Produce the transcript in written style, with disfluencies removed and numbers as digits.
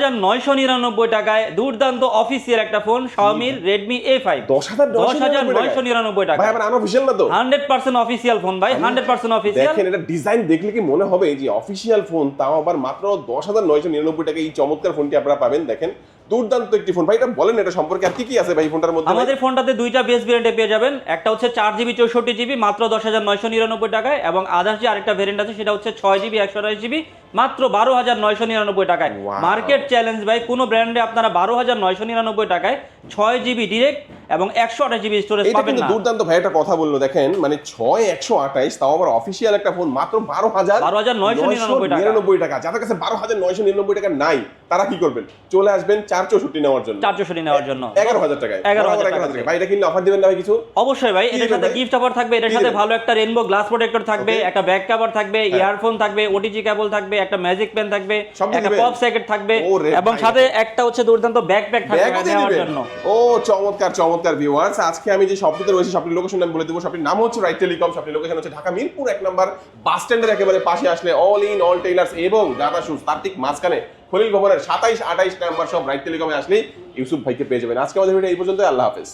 10,999 টাকায় দুর্দান্ত অফিসিয়াল একটা ফোন Xiaomi Redmi A5। 10,999 টাকা। ভাই আবার আনঅফিশিয়াল না তো? 100% অফিসিয়াল ফোন ভাই, 100% অফিসিয়াল। দেখেন এটা ডিজাইন দেখলে কি মনে হবে যে অফিসিয়াল ফোন, তাও আবার মাত্র 10,999 টাকায় এই চমৎকার ফোনটি আপনারা পাবেন। দেখেন দুর্দান্ত একটি ফোন ভাই, এটা বলেন এটা সম্পর্কে আর কি কি আছে ভাই ফোনটার মধ্যে? আমাদের ফোনটাতে দুইটা বেস ভেরিয়েন্টে পেয়ে যাবেন, একটা হচ্ছে 4GB 64GB মাত্র 10,999 টাকায়, এবং আদার্স যে আরেকটা ভেরিয়েন্ট আছে সেটা হচ্ছে 6GB 128GB মাত্র 12,999 টাকায়। মার্কেট চ্যালেঞ্জ ভাই, কোনো ব্র্যান্ডে আপনারা 12,999 টাকায় 6GB ডিরেক্ট এবং 128GB স্টোরেজ এটা পাবেন কিন্তু না। দুর্দান্ত ভাই একটা কথা বললো, দেখেন মানে 6,128 তাও আবার অফিসিয়াল একটা ফোন মাত্র 12,999 টাকা। যাদের কাছে 12,999 টাকা নাই তারা কি করবেন? চলে আসবেন 464 নেওয়ার জন্য। 464 নেওয়ার জন্য 11,000 টাকায়। 11,000 টাকা ভাই এটা কিনলে অফার দিবেন না ভাই কিছু? অবশ্যই ভাই, এটার সাথে গিফট অফার থাকবে, এটার সাথে ভালো একটা রেইনবো গ্লাস প্রোটেক্টর থাকবে, একটা ব্যাক কভার থাকবে, ইয়ারফোন থাকবে, ওটিজি কেবল থাকবে, একটা ম্যাজিক পেন থাকবে, একটা পপ সকেট থাকবে, এবং সাথে একটা হচ্ছে দুর্দান্ত ব্যাকপ্যাক থাকবে নেওয়ার জন্য। ও চমৎকার চমৎকার ভিউয়ার্স, আজকে আমি যে শপটিতে রয়েছি শপটির লোকেশন আমি বলে দেবো। শপটির নাম হচ্ছে রাইট টেলিকম। শপটির লোকেশন হচ্ছে ঢাকা মিরপুর 1 নম্বর বাস স্ট্যান্ডের একেবারে পাশে আসলে অল ইন অল টেইলার্স এবং গাদা শুজ তার ঠিক মাঝখানে খলিল ভবনের 27-28 নাম্বার সব রাইট টেলিকমে আসলেই ইউসুফ ভাইকে পেয়ে যাবেন। আজকে আমাদের ভিডিও এই পর্যন্ত, আল্লাহ হাফেজ।